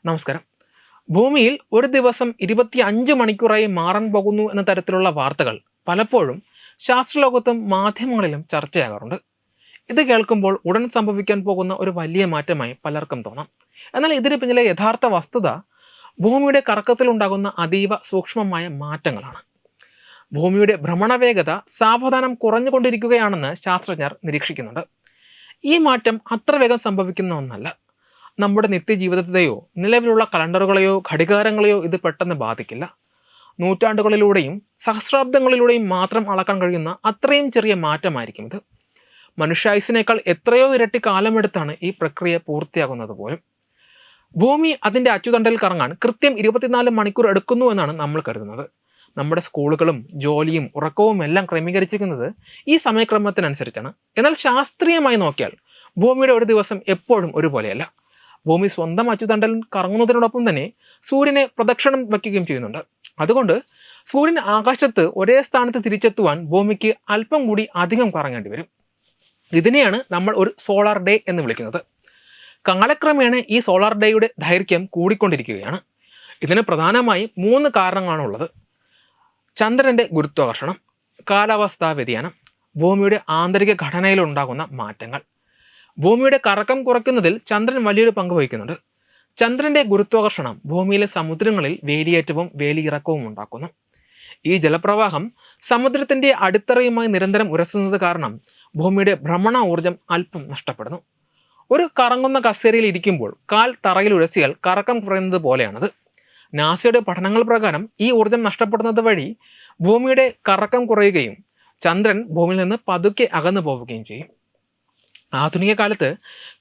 നമസ്കാരം. ഭൂമിയിൽ ഒരു ദിവസം 25 മണിക്കൂറായി മാറാൻ പോകുന്നു എന്ന തരത്തിലുള്ള വാർത്തകൾ പലപ്പോഴും ശാസ്ത്രലോകത്തും മാധ്യമങ്ങളിലും ചർച്ചയാകാറുണ്ട്. ഇത് കേൾക്കുമ്പോൾ ഉടൻ സംഭവിക്കാൻ പോകുന്ന ഒരു വലിയ മാറ്റമായി പലർക്കും തോന്നാം. എന്നാൽ ഇതിന് പിന്നിലെ യഥാർത്ഥ വസ്തുത ഭൂമിയുടെ കറക്കത്തിലുണ്ടാകുന്ന അതീവ സൂക്ഷ്മമായ മാറ്റങ്ങളാണ്. ഭൂമിയുടെ ഭ്രമണവേഗത സാവധാനം കുറഞ്ഞുകൊണ്ടിരിക്കുകയാണെന്ന് ശാസ്ത്രജ്ഞർ നിരീക്ഷിക്കുന്നുണ്ട്. ഈ മാറ്റം അത്ര വേഗം സംഭവിക്കുന്ന ഒന്നല്ല. നമ്മുടെ നിത്യജീവിതത്തെയോ നിലവിലുള്ള കലണ്ടറുകളെയോ ഘടികാരങ്ങളെയോ ഇത് പെട്ടെന്ന് ബാധിക്കില്ല. നൂറ്റാണ്ടുകളിലൂടെയും സഹസ്രാബ്ദങ്ങളിലൂടെയും മാത്രം അളക്കാൻ കഴിയുന്ന അത്രയും ചെറിയ മാറ്റമായിരിക്കും ഇത്. മനുഷ്യായുസിനേക്കാൾ എത്രയോ ഇരട്ടി കാലമെടുത്താണ് ഈ പ്രക്രിയ പൂർത്തിയാകുന്നത് പോലും. ഭൂമി അതിൻ്റെ അച്ചുതണ്ടിൽ കറങ്ങാൻ കൃത്യം 24 മണിക്കൂർ എടുക്കുന്നു എന്നാണ് നമ്മൾ കരുതുന്നത്. നമ്മുടെ സ്കൂളുകളും ജോലിയും ഉറക്കവും എല്ലാം ക്രമീകരിച്ചിരിക്കുന്നത് ഈ സമയക്രമത്തിനനുസരിച്ചാണ്. എന്നാൽ ശാസ്ത്രീയമായി നോക്കിയാൽ ഭൂമിയുടെ ഒരു ദിവസം എപ്പോഴും ഒരുപോലെയല്ല. ഭൂമി സ്വന്തം അച്ചുതണ്ടൽ കറങ്ങുന്നതിനോടൊപ്പം തന്നെ സൂര്യനെ പ്രദക്ഷിണം വയ്ക്കുകയും ചെയ്യുന്നുണ്ട്. അതുകൊണ്ട് സൂര്യൻ ആകാശത്ത് ഒരേ സ്ഥാനത്ത് തിരിച്ചെത്തുവാൻ ഭൂമിക്ക് അല്പം കൂടി അധികം കറങ്ങേണ്ടി വരും. ഇതിനെയാണ് നമ്മൾ ഒരു സോളാർ ഡേ എന്ന് വിളിക്കുന്നത്. കാലക്രമേണ ഈ സോളാർ ഡേയുടെ ദൈർഘ്യം കൂടിക്കൊണ്ടിരിക്കുകയാണ്. ഇതിന് പ്രധാനമായി 3 കാരണങ്ങളാണുള്ളത്. ചന്ദ്രൻ്റെ ഗുരുത്വാകർഷണം, കാലാവസ്ഥാ വ്യതിയാനം, ഭൂമിയുടെ ആന്തരിക ഘടനയിലുണ്ടാകുന്ന മാറ്റങ്ങൾ. ഭൂമിയുടെ കറക്കം കുറയ്ക്കുന്നതിൽ ചന്ദ്രൻ വലിയൊരു പങ്ക് വഹിക്കുന്നുണ്ട്. ചന്ദ്രൻ്റെ ഗുരുത്വാകർഷണം ഭൂമിയിലെ സമുദ്രങ്ങളിൽ വേലിയേറ്റവും വേലിയിറക്കവും ഉണ്ടാക്കുന്നു. ഈ ജലപ്രവാഹം സമുദ്രത്തിൻ്റെ അടിത്തറയുമായി നിരന്തരം ഉരസുന്നത് കാരണം ഭൂമിയുടെ ഭ്രമണ ഊർജം അല്പം നഷ്ടപ്പെടുന്നു. ഒരു കറങ്ങുന്ന കസേരയിൽ ഇരിക്കുമ്പോൾ കാൽ തറയിൽ ഉരസിയാൽ കറക്കം കുറയുന്നത് പോലെയാണത്. നാസയുടെ പഠനങ്ങൾ പ്രകാരം ഈ ഊർജം നഷ്ടപ്പെടുന്നത് വഴി ഭൂമിയുടെ കറക്കം കുറയുകയും ചന്ദ്രൻ ഭൂമിയിൽ നിന്ന് പതുക്കെ അകന്നു പോവുകയും ചെയ്യും. ആധുനിക കാലത്ത്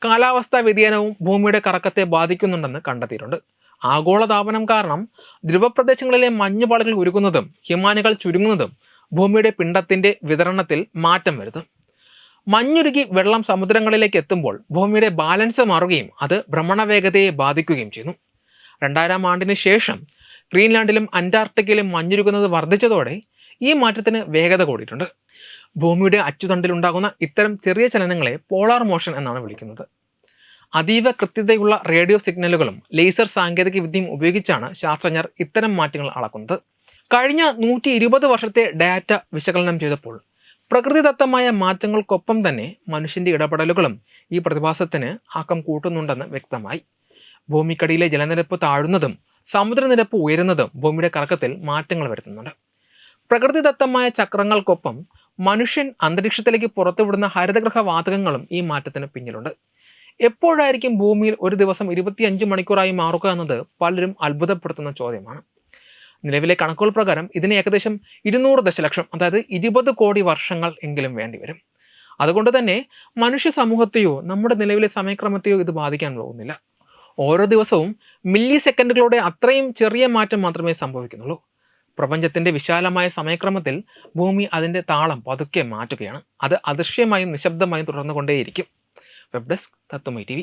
കാലാവസ്ഥാ വ്യതിയാനവും ഭൂമിയുടെ കറക്കത്തെ ബാധിക്കുന്നുണ്ടെന്ന് കണ്ടെത്തിയിട്ടുണ്ട്. ആഗോളതാപനം കാരണം ധ്രുവപ്രദേശങ്ങളിലെ മഞ്ഞുപാളികൾ ഉരുകുന്നതും ഹിമാനികൾ ചുരുങ്ങുന്നതും ഭൂമിയുടെ പിണ്ഡത്തിന്റെ വിതരണത്തിൽ മാറ്റം വരുത്തും. മഞ്ഞുരുകി വെള്ളം സമുദ്രങ്ങളിലേക്ക് എത്തുമ്പോൾ ഭൂമിയുടെ ബാലൻസ് മാറുകയും അത് ഭ്രമണവേഗതയെ ബാധിക്കുകയും ചെയ്യുന്നു. 2000 ആണ്ടിന് ശേഷം ഗ്രീൻലാൻഡിലും അന്റാർട്ടിക്കയിലും മഞ്ഞുരുകുന്നത് വർദ്ധിച്ചതോടെ ഈ മാറ്റത്തിന് വേഗത കൂടിയിട്ടുണ്ട്. ഭൂമിയുടെ അച്ചുതണ്ടിലുണ്ടാകുന്ന ഇത്തരം ചെറിയ ചലനങ്ങളെ പോളാർ മോഷൻ എന്നാണ് വിളിക്കുന്നത്. അതീവ കൃത്യതയുള്ള റേഡിയോ സിഗ്നലുകളും ലേസർ സാങ്കേതിക വിദ്യയും ഉപയോഗിച്ചാണ് ശാസ്ത്രജ്ഞർ ഇത്തരം മാറ്റങ്ങൾ അളക്കുന്നത്. കഴിഞ്ഞ 120 വർഷത്തെ ഡാറ്റ വിശകലനം ചെയ്തപ്പോൾ പ്രകൃതിദത്തമായ മാറ്റങ്ങൾക്കൊപ്പം തന്നെ മനുഷ്യൻ്റെ ഇടപെടലുകളും ഈ പ്രതിഭാസത്തിന് ആക്കം കൂട്ടുന്നുണ്ടെന്ന് വ്യക്തമായി. ഭൂമിക്കടിയിലെ ജലനിരപ്പ് താഴുന്നതും സമുദ്രനിരപ്പ് ഉയരുന്നതും ഭൂമിയുടെ കറക്കത്തിൽ മാറ്റങ്ങൾ വരുത്തുന്നുണ്ട്. പ്രകൃതിദത്തമായ ചക്രങ്ങൾക്കൊപ്പം മനുഷ്യൻ അന്തരീക്ഷത്തിലേക്ക് പുറത്തുവിടുന്ന ഹരിതഗൃഹ വാതകങ്ങളും ഈ മാറ്റത്തിന് പിന്നിലുണ്ട്. എപ്പോഴായിരിക്കും ഭൂമിയിൽ ഒരു ദിവസം 25 മണിക്കൂറായി മാറുക എന്നത് പലരും അത്ഭുതപ്പെടുത്തുന്ന ചോദ്യമാണ്. നിലവിലെ കണക്കുകൾ പ്രകാരം ഇതിന് ഏകദേശം 200 ദശലക്ഷം, അതായത് 20 കോടി വർഷങ്ങൾ എങ്കിലും വേണ്ടിവരും. അതുകൊണ്ട് തന്നെ മനുഷ്യ സമൂഹത്തെയോ നമ്മുടെ നിലവിലെ സമയക്രമത്തെയോ ഇത് ബാധിക്കാൻ പോകുന്നില്ല. ഓരോ ദിവസവും മില്ലി സെക്കൻഡുകളുടെ അത്രയും ചെറിയ മാറ്റം മാത്രമേ സംഭവിക്കുന്നുള്ളൂ. പ്രപഞ്ചത്തിൻ്റെ വിശാലമായ സമയക്രമത്തിൽ ഭൂമി അതിൻ്റെ താളം പതുക്കെ മാറ്റുകയാണ്. അത് അദൃശ്യമായും നിശബ്ദമായും തുടർന്നുകൊണ്ടേയിരിക്കും. വെബ് ഡെസ്ക് തത്വമൈ TV.